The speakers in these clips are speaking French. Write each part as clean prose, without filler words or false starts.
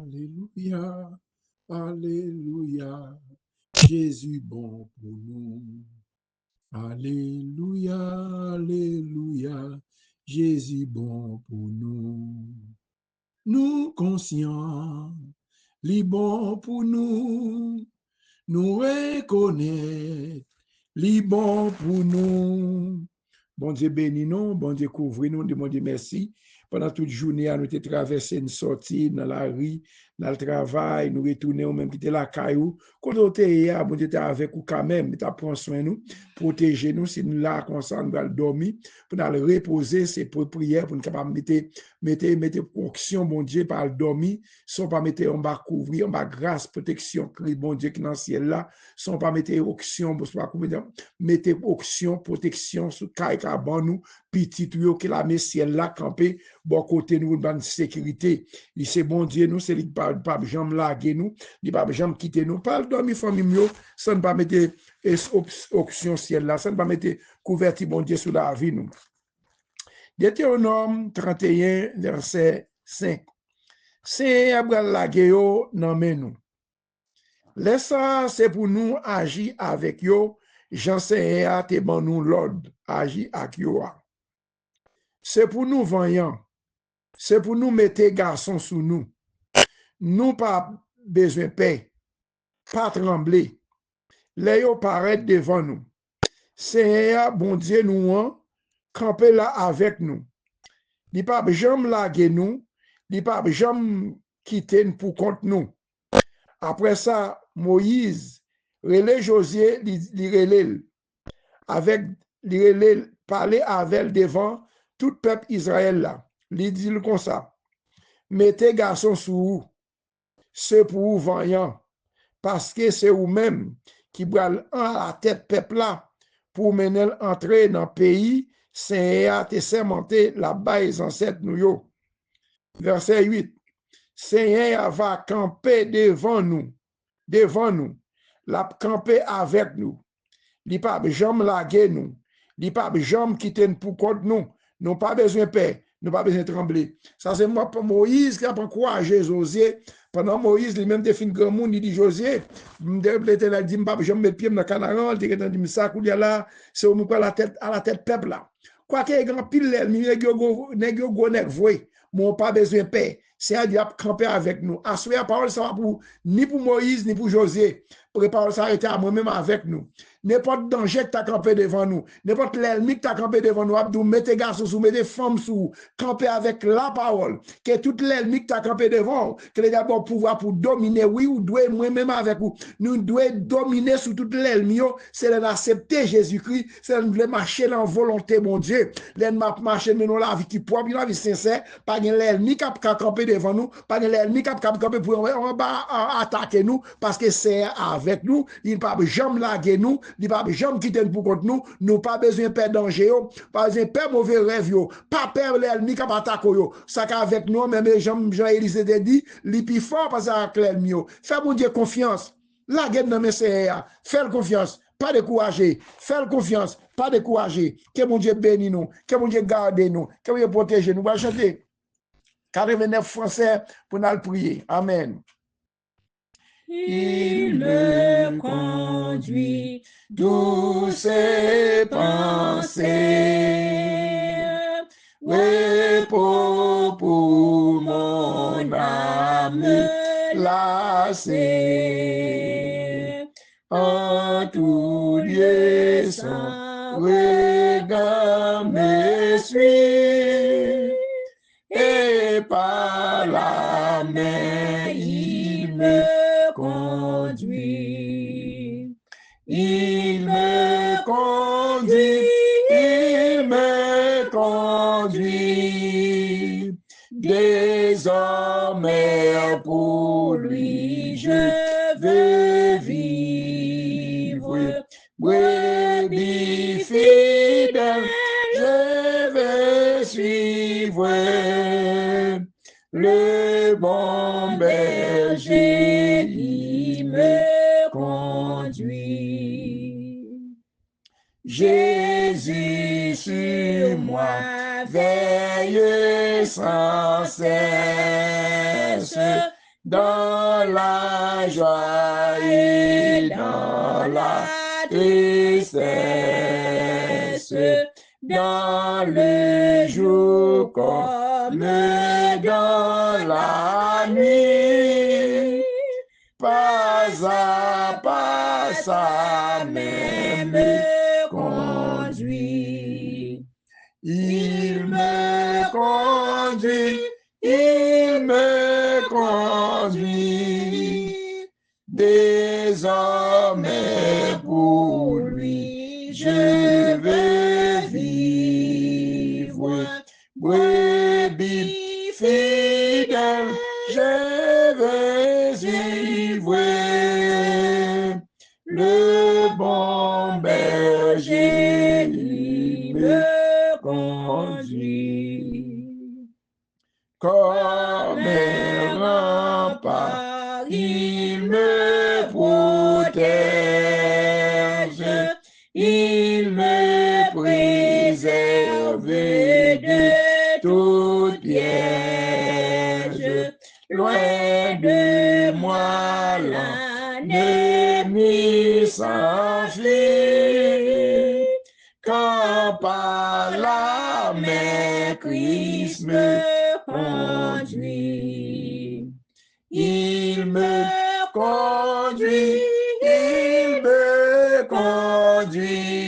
Alléluia, Alléluia, Jésus bon pour nous. Alléluia, Alléluia, Jésus bon pour nous. Nous conscients, li bon pour nous. Nous reconnaître, li bon pour nous. Bon Dieu bénis nous, bon Dieu couvre nous, bon Dieu merci. Pendant toute journée, nous avons traversé une sortie dans la rue, dans le travail, nous retournons, même quitter la caillou. Quand on était bon Dieu était avec nous quand même, il prend soin de nous, protéger nous, si nous là, comme ça, nous allons dormir, pour nous reposer, c'est pour prière, pour nous capable mettre onction, bon Dieu, par le dormir, sans pas mettre, on va couvrir, on va grâce, protection, bon Dieu qui est dans le ciel là, sans pas mettre onction, mettre onction, protection, sous caille, nous, petit tuyau que la ciel là, campé, bon côté nous, dans sécurité. Il c'est bon Dieu, nous, c'est lui pas jamais laguer nous, il pas jamais quitter nous. Pas dormir famille, ça ne pas mettre option ciel là, ça ne pas mettre couverture bon Dieu sur la vie nous. Deutéronome 31, verset 5. C'est Abraham laguer yo nan men nous. Laisse ça, c'est pour nous agir avec yo, j'enseigne à te ban nous l'ordre, agir avec yo. C'est pour nous voyants. C'est pour nous mettre garçons sous nous. Nous pas besoin de paix, pas trembler. Les yo paraît devant nous. Seigneur, bon Dieu, nous, camper là avec nous. Il pas jamais laguer nous, il pas jamais quitter nous pour contre nous. Après ça, Moïse, relais Josué, li relais avec li relais parler avec devant tout peuple Israël là. Li dit comme ça. Mettez garçons sous vous, c'est pour vous voyant, parce que c'est vous-même qui bral à la tête peuple là pour mener entrer dans le pays, Seigneur te sermenté la bas ancêtres nous yo. Verset 8. Seigneur va camper devant nous, la camper avec nous. Il pas jamais laguer nous, il pas jamais quitter nous pour contre nous. Nous pas besoin de paix, nous pas besoin de trembler. Ça c'est moi pour Moïse qui a encouragé Josué. Pendant Moïse, lui-même te fin grand monde, il dit Josué, l'Éternel dit pas jamais mettre pied dans Canaan, il dit ça qu'il y a là, c'est au à la tête peuple là. Quoi qu'il y ait grand pile l'ennemi, nèg yo voye, mon pas besoin de paix. C'est à dire camper avec nous. Assoyer la parole ça va pour ni pour Moïse ni pour Josué. Pour que parole s'arrêter à moi-même avec nous. N'importe danger que tu as campé devant nous, n'importe l'ennemi que tu as campé devant nous, Abdou, mettez garçons sous, mettez femmes sous, camper avec la parole, que tout l'ennemi que tu as campé devant, que les d'abord pouvoir pour dominer, oui, ou doit moi-même avec vous, nous devons dominer sur tout l'ennemi, c'est d'accepter Jésus-Christ, c'est de marcher dans la volonté, mon Dieu, l'ennemi marcher dans la vie qui propre, la vie sincère, pas l'ennemi qui a campé devant nous, pas l'ennemi qui a campé pour attaquer nous, parce que c'est avec nous, il ne peut jamais laguer nous, il ne peut jamais quitter pour contre nous, nous pas besoin de perdre danger, pas besoin de perdre mauvais rêve, pas perdre l'ennemi qui a attaqué, ça qu'avec nous, même Jean-Élisée te dit, il est plus fort parce que l'ennemi, fais mon Dieu confiance, la guerre dans mes CA, fais confiance, pas décourager, fais confiance, pas décourager, que mon Dieu bénisse nous, que mon Dieu garde nous, que mon Dieu protège nous, on va chanter 89 français pour nous prier, amen. Il me conduit douce pensée, repos pour mon âme lassée. En tout lieu son regard me suit, et par la main il me conduit. Il me conduit. Désormais pour lui je veux vivre. Brebis fidèle, je veux suivre le bon berger, il me conduit. Jésus sur moi veille sans cesse, dans la joie et dans la tristesse, dans le jour comme dans la nuit, pas à pas sa main me conduit. Il me conduit, il me conduit. Désormais pour lui, je veux vivre. Brebis fidèle, je veux suivre. Le bon berger, il me conduit. Comme un rempart, il me protège. Il me préserve de toute piège. Loin de moi l'ennemi s'enfuit. Quand par la main Christ me conduit. Il me conduit, il me conduit.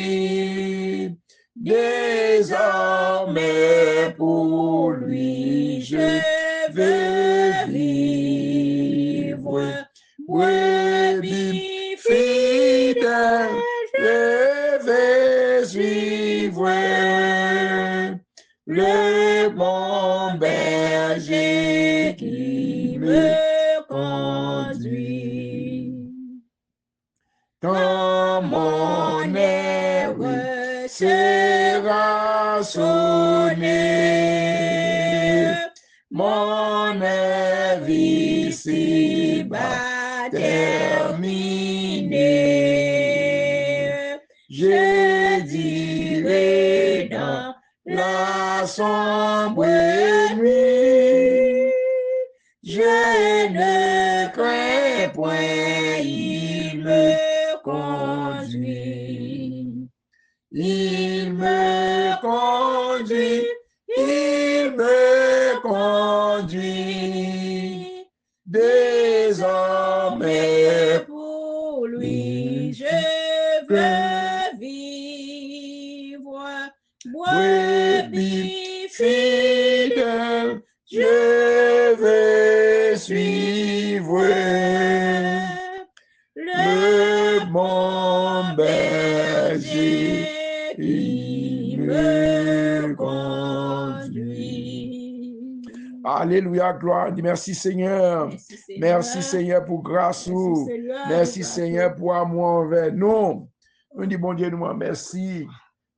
Désormais pour lui je veux vivre. Brebis fidèle, je veux suivre. Le bon berger qui me conduit. Quand mon air sera sonné, mon air ici-bas terminé, je dirai dans la sombre nuit, je ne crains point, il me conduit. Il me conduit, il me conduit. Désormais pour lui je veux vivre. Brebis fidèle, je veux suivre. Le bon berger, il me conduit. Alléluia, gloire. Merci Seigneur. Merci Seigneur pour grâce. Merci Seigneur pour amour envers nous. Nous disons bon Dieu, nous merci.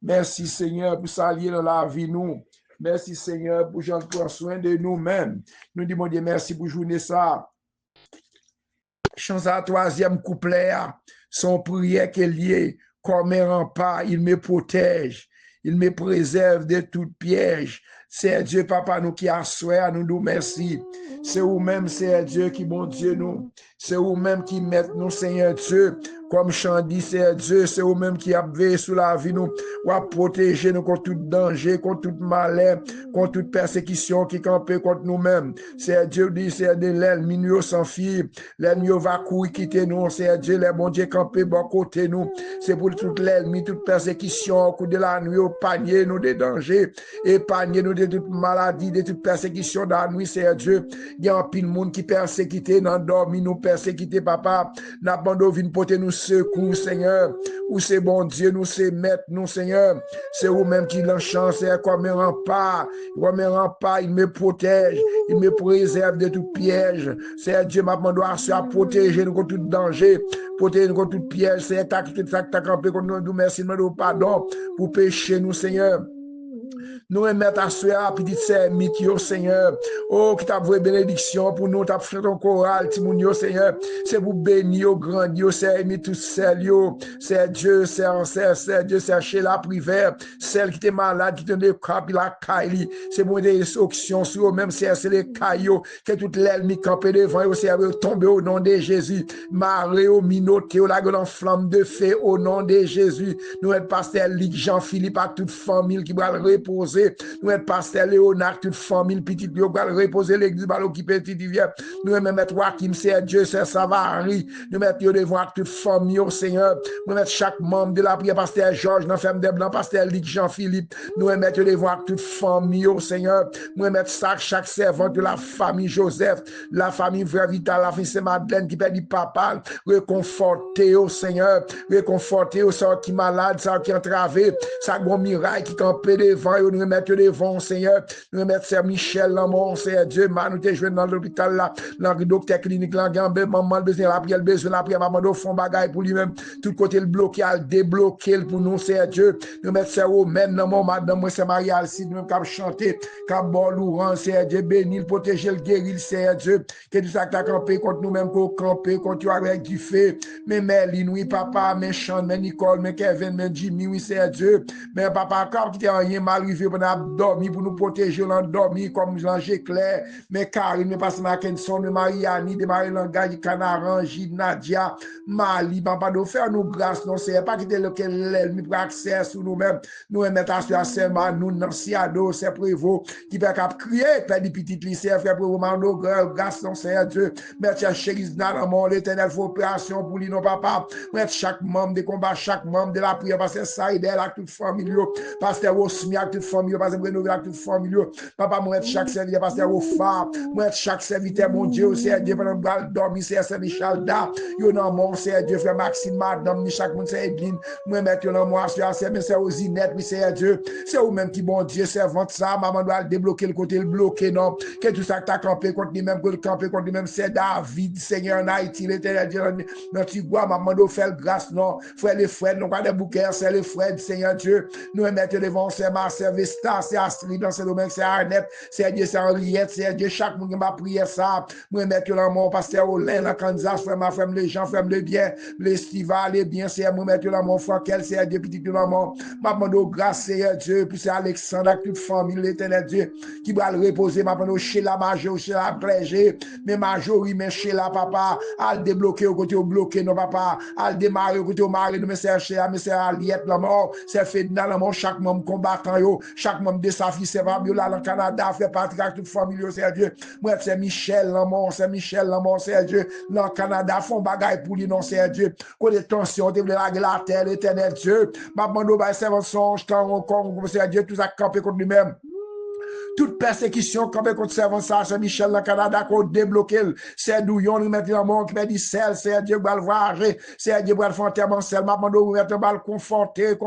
Merci Seigneur pour s'allier dans la vie nous. Merci Seigneur pour prendre soin de nous-mêmes. Nous disons bon Dieu, merci pour journée ça. Chant à troisième couplet, son prière qui est liée comme un rempart, il me protège, il me préserve de tout piège. C'est Dieu, Papa, nous qui assoit, nous nous merci. C'est vous-même, c'est Dieu qui, bon Dieu, nous. C'est vous-même qui met nous, Seigneur Dieu. Comme chant dit, c'est Dieu, c'est vous-même qui a veillé sur la vie, nous, ou a protégé nous contre tout danger, contre tout malheur, contre toute persécution qui campe contre nous-mêmes. C'est Dieu dit, c'est de l'ennemi, nous sans fille. L'ennemi va courir, quitter nous. C'est Dieu, les bon Dieu campé, bon côté nous. C'est pour toute l'ennemi, toute persécution, au coup de la nuit, au panier, nous des dangers, épargner nous de toute maladie, de toute persécution dans la nuit, c'est Dieu. Il y a un pile monde qui persécuté, dans dormi, nous persécuté, papa. N'a pas d'ovine porter nous secours, Seigneur. Ou c'est bon Dieu, nous c'est maître, nous, Seigneur. C'est vous-même qui l'enchant, c'est comme un rempart. Il me protège, il me préserve de tout piège. C'est Dieu, ma demande à protéger nous contre tout danger, protéger nous contre tout piège. C'est tout ça que tu as campé contre nous. Merci, nous pardon pour pécher nous, Seigneur. nous remettons à soi, petite sœur, Mikio, Seigneur. Oh, qui t'a voué bénédiction pour nous, t'as fait ton choral, Timounio, Seigneur. C'est pour bénir, grandir, c'est mis tout seul, c'est Dieu, c'est Dieu, c'est chez la prière, celle qui était malade, qui te décap, la caille, c'est pour des options sur eux, même si c'est les caillots, que toute l'ennemi campé devant eux, c'est tomber au nom de Jésus. Marie, au minoté, au lagon en flamme de feu, au nom de Jésus. Nous sommes pasteur Ligue Jean-Philippe, à toute famille qui va reposer. Nous sommes pasteur Léonard, toute famille petite, qui va reposer l'église, qui petit divers. Nous sommes mettre Joachim, c'est Dieu, c'est Savary. Nous mettons devant toute famille, au Seigneur. Nous mettons chaque membre de la prière, pasteur Georges, dans ferme des blancs, pasteur Ligue Jean-Philippe. Nous mettons devant toute famille, au Seigneur. Nous mettons chaque servant de la famille Joseph, la famille Frère Vital, la famille Saint-Madeleine qui perd du papa, réconforter au Seigneur, réconforter au sort qui malade, ça qui entravé, ça bon miracle qui campé devant, nous remettons devant, Seigneur, nous remettons Sœur Michel, là, mon Seigneur Dieu, nous t'es joué dans l'hôpital là, dans le docteur clinique là, maman le besoin, la prière, besoin, la prière, maman au fond bagaille pour lui-même, tout côté le bloqué, le débloquer pour nous, Seigneur Dieu, nous mettons Sœur Romaine, dans mon madame, moi c'est Marie Alcide, nous cap chanter, cap bon Laurent, Seigneur Dieu, béni, le protéger, le guérir, Seigneur Dieu, que tout ça qui a campé contre nous-mêmes, qu'on camper, contre avec du feu, mais Merlin, oui, papa, mais Sean, mais Nicole, mais Kevin, mais Jimmy, oui, c'est Dieu, mais papa, quand tu es rien mal arrivé pour nous dormir, pour nous protéger, l'endormir, comme l'ange clair, mais Karine, mais Pastor Mackinson, mais Mariani, de Marie-Langage, Canaran, Gide, Nadia, Mali, papa, nous faire nous grâce, non, c'est pas quitter lequel l'ennemi pour accès sur nous-mêmes, nous remettre à seulement, nous, non, si ado, c'est prévôt, qui peut crier, faire des petites lycées, faire pour nous, grâce, non, c'est Dieu, mettre chéris dans le monde, l'éternel, faut opération pour lui, non, papa, mettre chaque membre de combat, chaque membre de la prière, parce que ça aide à toute famille, pasteur Osmi à toute famille, pasteur Breno à toute famille, papa, moi, chaque serviteur, pasteur Ofa, moi, chaque serviteur, mon Dieu, c'est Dieu, pendant que dormir, c'est Michel Da, yo non, mon, c'est Dieu, frère Maxime, madame, chaque monde, c'est Edline, moi, mettre yo non, moi, c'est Osinette, mais c'est Dieu, c'est ou même qui, bon Dieu, servante ça, maman doit débloquer le côté, le bloquer, non, que tout ça que t'as campé contre lui-même, que le campé contre lui-même, c'est David, Seigneur, en Haïti, l'éternel Dieu, notre igual, maman doit faire grâce, non, frère les frères, non, pas des bouquets, c'est les frères, Seigneur Dieu, nous mettons devant, c'est Marcel Vesta, c'est Astrid, dans ce domaine, c'est Arnett, c'est Dieu, c'est Henriette, c'est Dieu, chaque monde qui m'a prié ça, nous mettons dans mon pasteur Olin, la Kansas, frère, ma frère, les gens, frère, le bien, les Stival, les biens, c'est nous mettons dans mon Frankel, c'est Dieu, petit dans mon, maman doit grâce, Seigneur Dieu, puis c'est Alexandre, avec toute famille, l'éternel Dieu, qui va le reposer, maman, chez la major, chez la clergé, mais major, mais chez la papa, à le débloquer au côté au bloqué, non papa, à le démarrer au côté au mari, nous, mais c'est Aliette, la mort, c'est fait dans la mort, chaque membre combattant, yo, chaque membre de sa fille, c'est Fabio, là, le Canada, fait partie avec toute famille, c'est Dieu, moi, c'est Michel, la mort, c'est Michel, la mort, c'est Dieu, dans le Canada, font bagaille pour lui, non, c'est Dieu, côté tension, tu veux la terre, l'éternel Dieu, maman, nous, bah, c'est votre songe, quand on, c'est Dieu, tout ça campé contre lui-même. Toute persécution comme contre servant ça, c'est Michel dans Canada qu'on débloqué, c'est douillon nous mettre dans monde qui met dit sel, c'est Dieu va le voir, c'est Dieu va le faire enterrement sel, m'a demandé nous mettre bal conforter,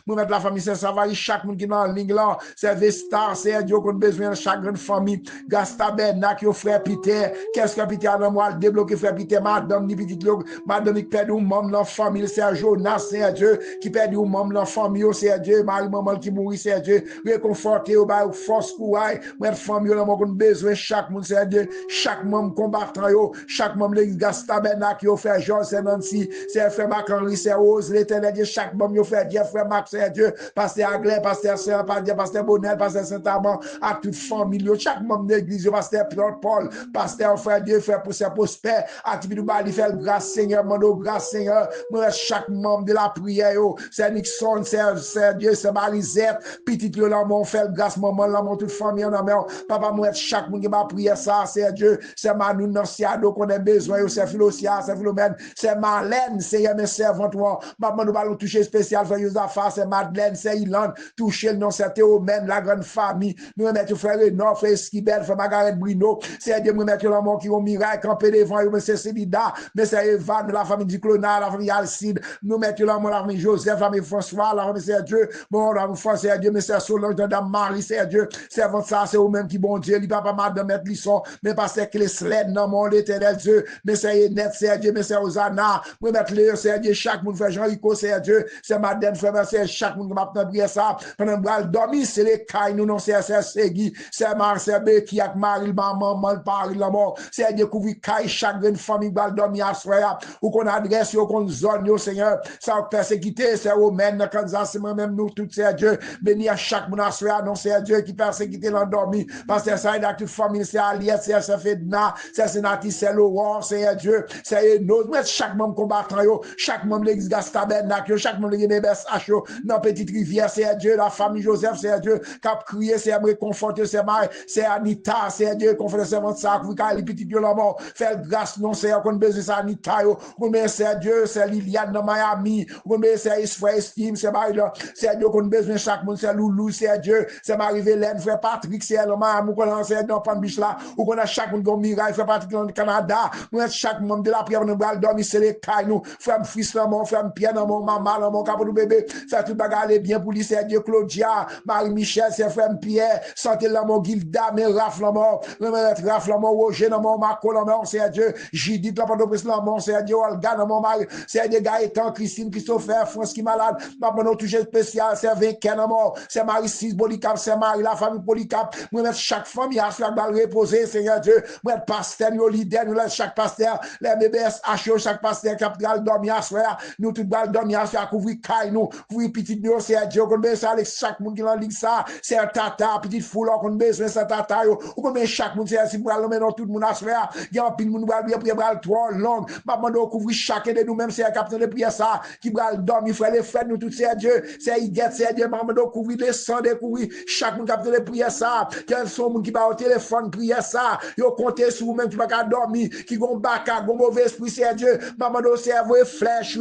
nous mettre la famille c'est ça va chaque monde qui dans ligne là, c'est Vesta, c'est Dieu qu'on besoin de chaque grande famille, Gastabernac yo frère Peter, qu'est-ce que Peter dans moi débloquer frère Peter, madame ni petite madame qui perd un membre dans famille, c'est Jonas, c'est Dieu qui perd un membre dans famille, c'est Dieu, Marie maman qui mourit, c'est Dieu, réconforter au ba force kouaille, moi femme yo mon besoin chaque monde c'est Dieu, chaque membre combattant yo, chaque membre l'église Gastabernac yo frère Georges c'est Nancy, c'est frère Marc-Henri, c'est Rose, l'éternel Dieu, chaque membre yo frère Dieu, frère Max c'est Dieu, pasteur Aglaire, pasteur Saint, pasteur Bonnel, pasteur Saint-Amand, à toute famille yo, chaque membre d'église yo, pasteur Paul, pasteur frère Dieu, frère pour prospère, activité du bali faire grâce Seigneur, mando grâce Seigneur, moi chaque membre de la prière yo, c'est Nixon, c'est Dieu, c'est Marisette, petit yo là mon fait grâce maman là mon toute famille en amour, papa moi chaque monde qui m'a prié ça, c'est Dieu, c'est Manu Nanciado qu'on a besoin, c'est Philosia, c'est Philomène, c'est Marlène, c'est mes servantes, maman nous allons toucher spécial frère Yosafa, c'est Madeleine, c'est Ilan, toucher le nom c'est Théomène, la grande famille, nous mettons frère Renaud, frère Esquibel, frère Margaret Bruno, c'est Dieu nous mettons l'amour qui ont miracle campé devant mais c'est Célida, mais c'est Evan, la famille du Clonard, la famille Alcide, nous mettons l'amour la famille Joseph, la famille François, la famille c'est Dieu, bon la famille c'est Dieu, mais c'est Solange, Madame Marie, c'est Dieu, servant ça, c'est vous-même qui bon Dieu, il papa madame mettre lisson, mais parce que les sled dans mon l'éternel Dieu, mais c'est net, c'est Dieu, mais c'est Hosanna, moi mettre les c'est Dieu, chaque monde fait Jean-Rico, c'est Dieu, c'est madame, frère, c'est chaque monde qui m'a prié ça, pendant que dormir, c'est les cailles, nous non, c'est Segui, c'est Marcel qui a Marie, maman, Paris, la mort, c'est Dieu couvrir caille, chaque grande famille, va dormir à soir, ou qu'on adresse, ou qu'on zone, Seigneur, ça persécuté, c'est Romaine, dans Kansas, c'est moi-même, nous, tout c'est Dieu, béni à chaque monde à soir, non, c'est Dieu qui persécuté l'endormi, parce que ça, il a toute famille, c'est Aliette, c'est Fedna, c'est Sénatis, c'est Laurent, c'est Dieu, c'est nous, chaque membre combattant, chaque membre de l'église Gastabernac, chaque membre de l'église H, dans Petite Rivière, c'est Dieu, la famille Joseph, c'est Dieu, Cap Crié, c'est réconforter, c'est Anita, c'est Dieu, confère servant ça, vous avez les petits Dieu là mort, faire grâce, non, c'est qu'on besoin ça, Anita, vous c'est Dieu, c'est Liliane dans Miami, vous c'est frère Estime, c'est Marie là, c'est Dieu qu'on besoin chaque monde, c'est Loulou, c'est Dieu, c'est Marie-Vélène, frère Patrick, c'est elle, Miami, qu'on c'est dans Panbiche là, ou qu'on a chaque monde comme Mirail, frère Patrick dans le Canada, nous chaque membre de la prière, nous allons dormir, c'est les cailles, nous, frère fils là, mon frère Pierre dans mon maman, dans mon capot de bébé, ça tout bagarre bien pour lui, c'est Dieu, Claudia, Marie-Michel, c'est frère Pierre, santé là, mon Gilda, mais Raph là, mon, Raph là, mon Roger, dans mon Marco là, mon, c'est Dieu, Judith là, pendant que là, mon, c'est Dieu, Olga, dans mon mari, c'est Dieu, Gaëtan, Christine, Christopher, France qui malade, maman, nous touché spécial, c'est Véken, dans mon, c'est Marie-Cis, Polycap, c'est Marie, la famille Polycap, moi, mettre chaque famille à se faire reposer, Seigneur Dieu, moi, pasteur, nous, leader, nous, chaque pasteur, les BBS, HO, chaque pasteur, capital, dormir à soir, nous, tout bal dormir à soir, couvrir caille, nous, couvrir petit nous, c'est Dieu, qu'on met ça avec chaque monde qui en ligue ça, c'est un tata, petite foule, qu'on besoin, c'est tata, ou qu'on met chaque monde, c'est si pour aller dans tout le monde à soir, il y a un pile, nous, bien, prière, trois longues, maman, nous, couvrir chacun de nous-mêmes, c'est un capitaine de prière, ça, qui va dormir, frère, les frères, nous, tout, c'est Dieu, c'est Iguette, c'est Dieu, maman, nous, couvrir les sangs, couvrir chaque monde, capitaine de prière, ça, quels sont les gens qui va au téléphone, prière, ça, ils ont compté sur vous-même, qui va dormir, qui vont baka, qui vont mauvais esprit, c'est Dieu, maman, nous, c'est vous, flèche,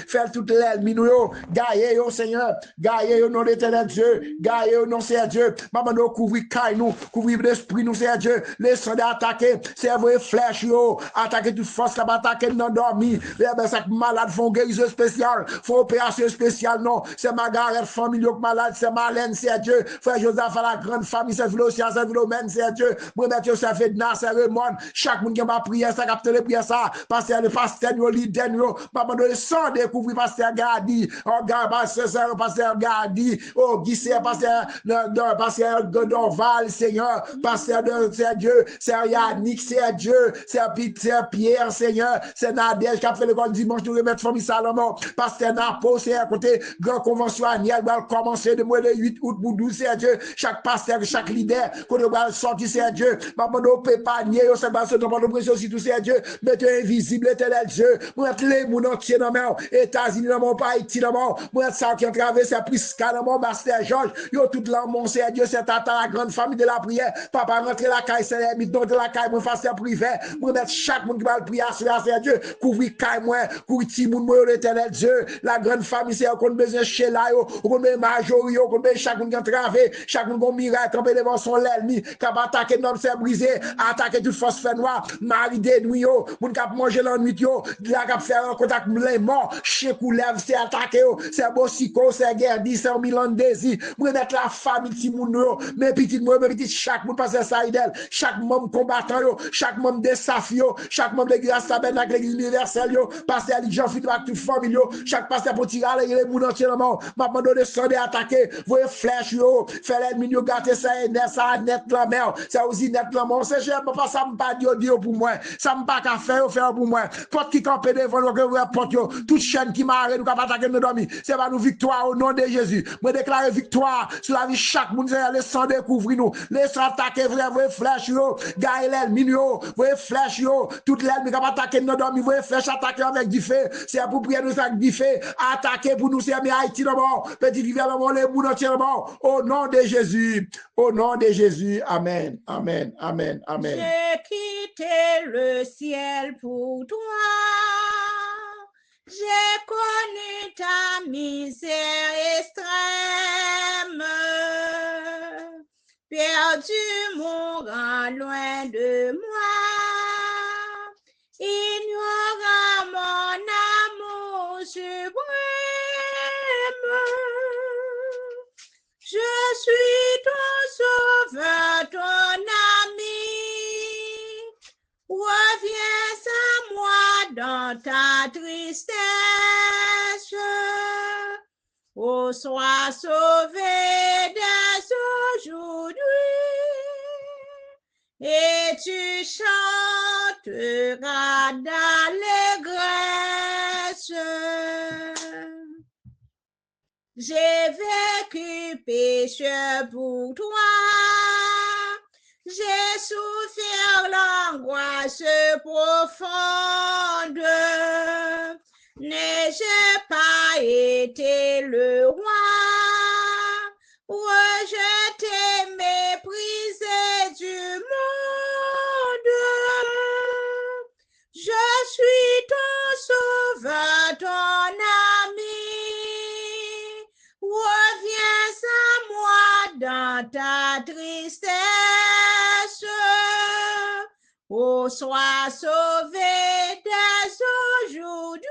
faire toute l'ennemi, nous, gaillez, Seigneur, gaillez au nom de l'éternel Dieu, gaillez au nom de Dieu, maman, nous, couvrir caille, nous, couvrir l'esprit, nous, c'est Dieu, laissez attaquer, c'est vous, flèche, attaquer toute force, qui va attaquer, non, dormir, les malades font guérison spéciale, font opération spéciale, non, c'est Margaret, famille, malade, c'est Marlène, c'est Dieu, frère Joseph, à la grande famille, c'est Philosia, c'est Philomène, c'est Dieu, moi, Mathieu, c'est Fedna, c'est Raymond, chaque monde qui va prier, ça capte les prières, ça, pasteur, le pasteur, le leader, maman, le sang découvrir, pasteur Gadi, oh, pasteur Gadi, oh, Guy, c'est pasteur Godorval, Seigneur, pasteur de, c'est Dieu, c'est Yannick, c'est Dieu, c'est Pierre, Seigneur, c'est Nadège, qui a fait le grand dimanche, nous remettre famille Salomon, pasteur Napo, c'est à côté, grand convention annuelle, va commencer de mois de 8 août pour 12, c'est Dieu, chaque pasteur, chaque leader, qu'on va sortir, c'est Dieu, maman, nous peut pas nier, c'est pas ce dont on pression aussi, tout c'est Dieu, mettez invisible, éternel Dieu, moi, les moun entier dans mon États-Unis, dans mon pays, Haïti, dans mon, moi, ça qui ont traversé Prisca, dans mon Master George, yo, tout là, mon c'est Dieu, c'est tata, la grande famille de la prière, papa, rentre la caille, c'est les mythes, de la caille, moi, face privé, moi, mettre chaque monde qui va le prier, c'est Dieu, couvrir caille, moi, couvrir ti moun, moi, l'éternel Dieu, la grande famille, c'est qu'on besoin chez là, qu'on besoin majori, qu'on besoin chaque monde qui a traversé, chaque monde qui a miracle, trempé devant son l'ennemi, qui a attaqué notre c'est brisé, attaqué toute force fait noir, mari de nuit, moun qui a mangé l'ennui, là, qui a fait un contact, les morts, chez Koulev, c'est attaqué, c'est Bossico, c'est Guerdi, c'est Milan Désir, moi, mettre la famille, ti moun, mes petites, moi, mes petites, chaque monde passe ça, chaque membre combattant, chaque membre de Safio, chaque membre de l'église Tabernacle, l'église universelle, pasteur Jean Philippe avec toute famille, chaque pasteur pour tirer les moun entièrement, maintenant de descendre attaquer, voyez flèche, faire l'ennemi, gâter ça, ça net la mer, ça aussi net la mort, c'est cher, papa, ça me pas dire pour moi, ça me pas qu'à faire pour moi, porte qui campait devant nous, que porte, toute chaîne qui m'a nous capable attaquer nos dormir, c'est pas nous victoire au nom de Jésus, moi déclarer victoire sur la vie chaque monde, les sang découvrir nous, laissez attaquer, voyez flèche, gagne l'ennemi, voyez flèche, toute l'ennemi capable attaquer nos dormir, voyez flèche attaquer avec du feu, c'est pour prier nous avec du feu, attaquer pour nous servir Haïti d'abord, petit rivière d'abord, les bouts entièrement, au nom de Jésus, au nom de Jésus, amen, amen, amen, amen. J'ai quitté le ciel pour toi, j'ai connu ta misère extrême, perdu mourant loin de moi, ignorant mon amour suprême. Je suis ton sauveur. reviens à moi dans ta tristesse. Oh, sois sauvé dès aujourd'hui, et tu chanteras d'allégresse. J'ai vécu pécheur pour toi, j'ai souffert l'angoisse profonde. N'ai-je pas été le roi, rejeté, méprisé du monde? Je suis ton sauveur, ton ami. Reviens à moi dans ta tristesse. Oh, sois sauvé dès aujourd'hui,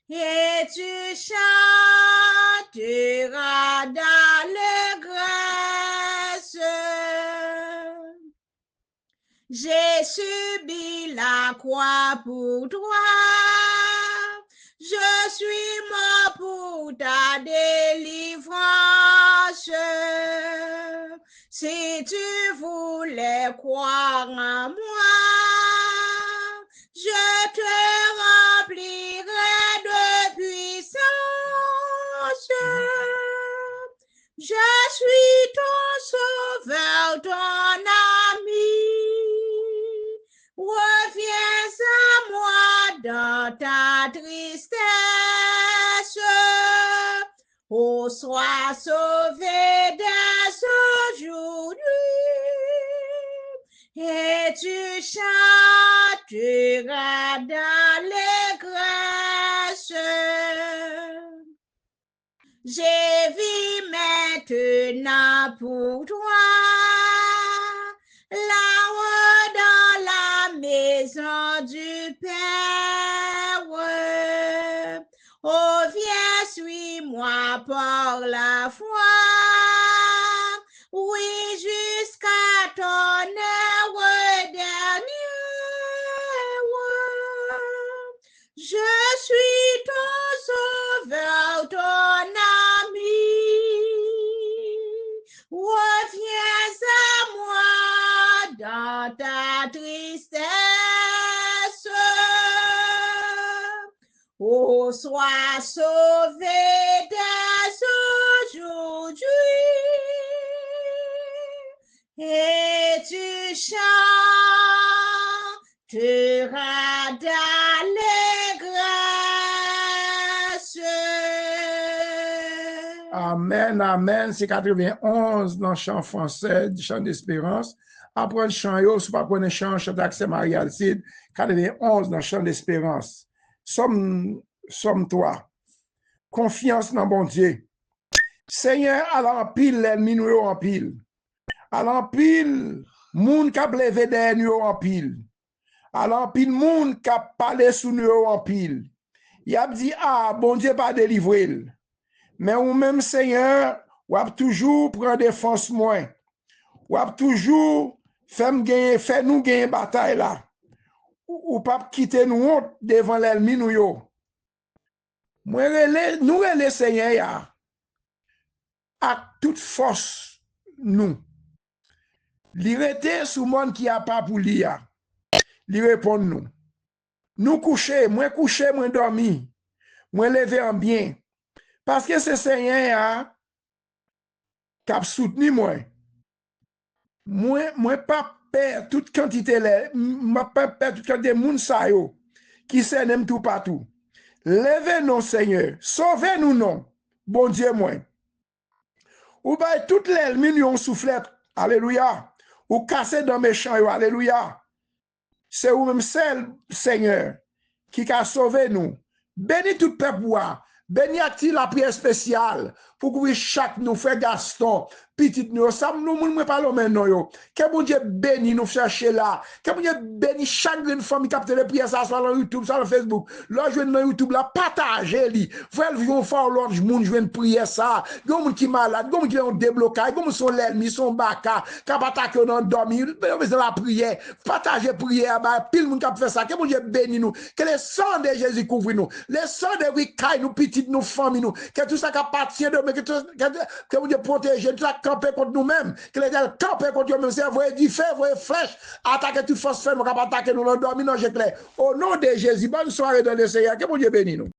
et tu chanteras d'allégresse. J'ai subi la croix pour toi, je suis mort pour ta délivrance. Si tu voulais croire en moi, je te remplirai de puissance. Je suis ton sauveur, ton ami. Reviens à moi dans ta tristesse. Oh, sois sauvé dès aujourd'hui, et tu chanteras d'allégresse. J'ai vis maintenant pour toi, là-haut dans la maison du Père. Oh, viens, suis-moi par la foi, oui, jusqu'à ton heure dernière. Je suis ton sauveur, ton ami. Reviens à moi dans ta tristesse. Oh, sois sauvé dès aujourd'hui, et tu chanteras d'allégresse. Amen, amen. C'est 91 dans le chant français, du chant d'espérance. Après le chant, si vous ne prenez le chant, chant d'accès Marie Alcide, 91 dans le chant d'espérance. Somme 3. Confiance dans bon Dieu. Seigneur, à l'empile, l'ennemi nous en pile. À l'empile, moun qui a levé derrière nous en pile. À l'empile, moun qui a parlé sous nous en pile. Il a dit, ah, bon Dieu pas délivré. Mais ou même Seigneur, ou a toujours prendre défense moins. Ou a toujours fait nous gagner bataille là. Ou pas quitter nous honte devant l'ennemi nous yo. Nous relais Seigneur à toute force nous. Li rete sous monde qui a pas pour li a. Li répond nous. Nous coucher, moi dormi. Moi lever en bien. Parce que c'est Seigneur qui a soutenu moi. Moi pas perdre toute quantité moi pas perdre toute quantité de monde sa yo qui s'aime tout partout. Levez-nous Seigneur, sauvez-nous non. Bon Dieu moi. Ou bay toutes les millions soufflettes. Alléluia. Ou casser dans mes champs, alléluia. C'est vous-même seul, Seigneur, qui a sauvé nous. Bénis tout peuple. Bénis à la prière spéciale pour que chaque nous fait Gaston, petit nous, ça nous moun parlons maintenant yo. Que bon Dieu béni nous chercher là. Que bon Dieu béni chaque une famille capte les prières ça soit sur YouTube, sur Facebook. Là je dans YouTube là partager li. Frère vont faire l'autre monde joindre prière ça. Gon moun qui malade, gon moun qui ont déblocage, gon moun son l'ennemi, son baka, cap attaquer dans dormir, besoin la prière. Partager prière ba pile moun cap faire ça. Que bon Dieu béni nous. Que le sang de Jésus couvre nous. Le sang de Wikaï nous petit nous famille nous. Que tout ça qui appartient de nous que bon Dieu protège, tout ça camper contre nous-mêmes. Que les gens camper contre nous-mêmes, c'est voyer du feu, voyer flèche, attaquer toute force ferme, cap attaquer nous dans dormir non j'ai clair. Au nom de Jésus, bonne soirée dans le Seigneur. Que bon Dieu béni nous.